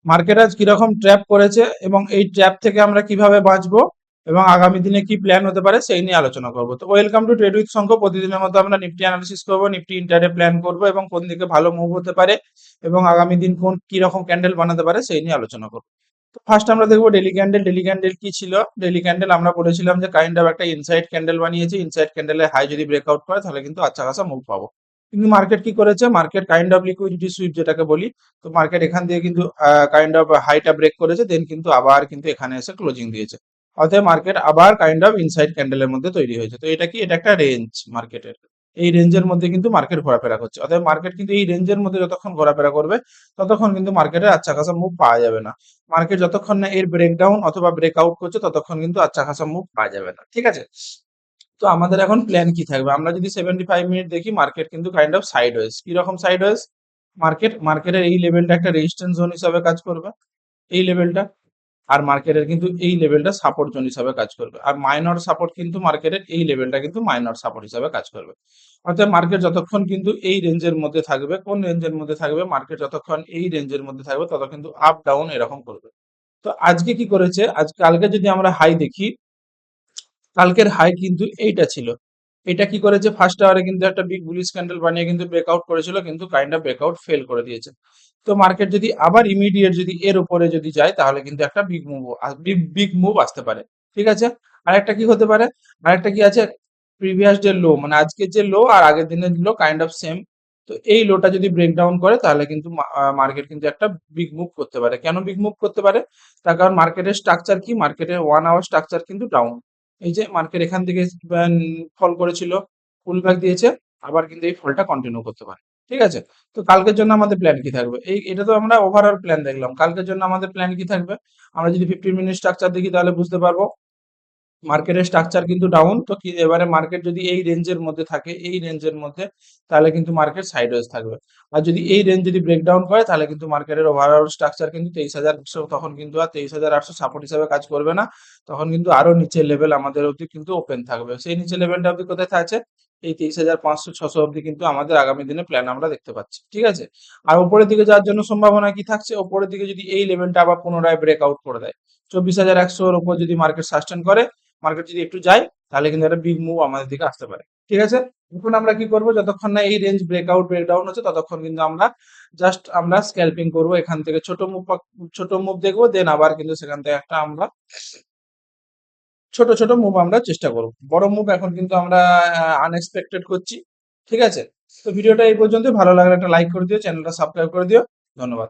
Market আজ কিরকম trap করেছে এবং এই ট্র্যাপ থেকে আমরা কিভাবে বাঁচবো এবং আগামী দিনে কি প্ল্যান হতে পারে সেই নিয়ে আলোচনা করবো। তো ওয়েলকাম টু ট্রেড উইথ শঙ্খ। প্রতিদিনের মতো আমরা নিফটি অ্যানালিসিস করবো, নিফটি ইন্টারডে প্ল্যান করবো এবং কোন দিকে ভালো মুভ হতে পারে এবং আগামী দিন কোন কি রকম ক্যান্ডেল বানাতে পারে সেই নিয়ে আলোচনা করবো। তো ফার্স্ট আমরা দেখবো ডেলি ক্যান্ডেল। ডেলি ক্যান্ডেল কি ছিল? ডেলি ক্যান্ডেল আমরা বলেছিলাম যে কাইন্ড অফ একটা ইনসাইড ক্যান্ডেল বানিয়েছে। ইনসাইড ক্যান্ডেলের হাই যদি ব্রেকআউট করে তাহলে কিন্তু আচ্ছা খাসা মুভ পাবো। কিন্তু মার্কেট কি করেছে? Market kind of liquidity sweep যেটাকে বলি। তো মার্কেট এখান দিয়ে কিন্তু কাইন্ড অফ হাইটা ব্রেক করেছে, দেন কিন্তু আবার কিন্তু এখানে এসে ক্লোজিং দিয়েছে। অতএব মার্কেট আবার কাইন্ড অফ ইনসাইড ক্যান্ডেলের মধ্যে তৈরি হয়েছে। তো এটা কি? এটা একটা রেঞ্জ মার্কেটের। এই রেঞ্জের মধ্যে কিন্তু মার্কেট ঘোরাফেরা করছে। অতএব মার্কেট কিন্তু এই রেঞ্জের মধ্যে যতক্ষণ ঘোরাফেরা করবে ততক্ষণ কিন্তু মার্কেটের আচ্ছা খাসা মুভ পাওয়া যাবে না। মার্কেট যতক্ষণ না এর ব্রেকডাউন অথবা ব্রেকআউট করছে ততক্ষণ কিন্তু আচ্ছা খাসা মুভ পাওয়া যাবে না। ঠিক আছে? তো আমাদের এখন প্ল্যান কি থাকবে? আমরা যদি 75 মিনিট দেখি, মার্কেট কিন্তু কাইন্ড অফ সাইডওয়েজ। কি রকম সাইডওয়েজ? মার্কেটের এই লেভেলটা একটা রেজিস্ট্যান্স জোন হিসাবে কাজ করবে, এই লেভেলটা। আর মার্কেটের কিন্তু এই লেভেলটা সাপোর্ট জোন হিসাবে কাজ করবে। আর মাইনর সাপোর্ট কিন্তু মার্কেটের এই লেভেলটা কিন্তু মাইনর সাপোর্ট হিসাবে কাজ করবে। অর্থাৎ মার্কেট যতক্ষণ কিন্তু এই রেঞ্জের মধ্যে থাকবে, কোন রেঞ্জের মধ্যে থাকবে? মার্কেট যতক্ষণ এই রেঞ্জের মধ্যে থাকবে তত কিন্তু আপ ডাউন এরকম করবে। তো আজকে কি করেছে? কালকে যদি আমরা হাই দেখি, কালকের হাই কিন্তু এইটা ছিল। এটা কি করেছে? ফার্স্ট আওয়ারে কিন্তু একটা বিগ বুলিশ ক্যান্ডেল বানিয়ে কিন্তু ব্রেকআউট করেছিল, কিন্তু কাইন্ড অফ ব্রেকআউট ফেল করে দিয়েছে। তো মার্কেট যদি আবার ইমিডিয়েট যদি এর উপরে যদি যায় তাহলে কিন্তু একটা বিগ মুভ আসতে পারে। ঠিক আছে? আরেকটা কি হতে পারে? আরেকটা কি আছে? প্রিভিয়াস ডে লো, মানে আজকের যে লো আর আগের দিনের লো কাইন্ড অফ সেম। তো এই লোটা যদি ব্রেকডাউন করে তাহলে কিন্তু মার্কেট কিন্তু একটা বিগ মুভ করতে পারে। কেন বিগ মুভ করতে পারে? তার কারণ মার্কেটের স্ট্রাকচার কি? মার্কেটের 1 আওয়ার স্ট্রাকচার কিন্তু ডাউন। এই যে মার্কেট এখান থেকে ফল করেছিল, পুল ব্যাক দিয়েছে, আবার কিন্তু এই ফলটা কন্টিনিউ করতে পারে। ঠিক আছে? তো কালকের জন্য আমাদের প্ল্যান কি থাকবে? এটা তো আমরা ওভারঅল প্ল্যান দেখলাম। কালকের জন্য আমাদের প্ল্যান কি থাকবে? আমরা যদি 15 মিনিট স্ট্রাকচার দেখি তাহলে বুঝতে পারবো মার্কেটের স্ট্রাকচার কিন্তু ডাউন। তো কি এবারে মার্কেট যদি এই রেঞ্জের মধ্যে থাকে, এই রেঞ্জের মধ্যে, তাহলে কিন্তু মার্কেট সাইডওয়েজ থাকবে। আর যদি এই রেঞ্জ যদি ব্রেকডাউন করে তাহলে কিন্তু মার্কেটের ওভারঅল স্ট্রাকচার কিন্তু 23,800, তখন কিন্তু আর 23,800 সাপোর্ট হিসাবে কাজ করবে না। তখন কিন্তু আরো নিচের লেভেল আমাদের অবধি কিন্তু ওপেন থাকবে। সেই নিচের লেভেলটা অবধি কোথায় আছে? এই 23,500-600 অবধি কিন্তু আমাদের আগামী দিনে প্ল্যান আমরা দেখতে পাচ্ছি। ঠিক আছে? আর উপরের দিকে যাওয়ার জন্য সম্ভাবনা কি থাকছে? উপরের দিকে যদি এই লেভেলটা আবার পুনরায় ব্রেকআউট করে দেয়, 24,100-র উপর যদি মার্কেট সাস্টেন করে, মার্কেট যদি একটু যায়, তাহলে কিন্তু একটা বিগ মুভ আমাদের দিকে আসতে পারে। ঠিক আছে? এখন আমরা কি করব? যতক্ষণ না এই রেঞ্জ ব্রেকআউট ব্রেকডাউন হচ্ছে ততক্ষণ কিন্তু আমরা স্ক্যালপিং করব। এখান থেকে ছোট মুভ দেখবো, দেন আবার কিন্তু সেখান থেকে একটা আমরা ছোট ছোট মুভ আমরা চেষ্টা করব। বড় মুভ এখন কিন্তু আমরা আনএক্সপেক্টেড করছি। ঠিক আছে? তো ভিডিওটা এই পর্যন্ত। ভালো লাগলে একটা লাইক করে দিও, চ্যানেলটা সাবস্ক্রাইব করে দিও। ধন্যবাদ।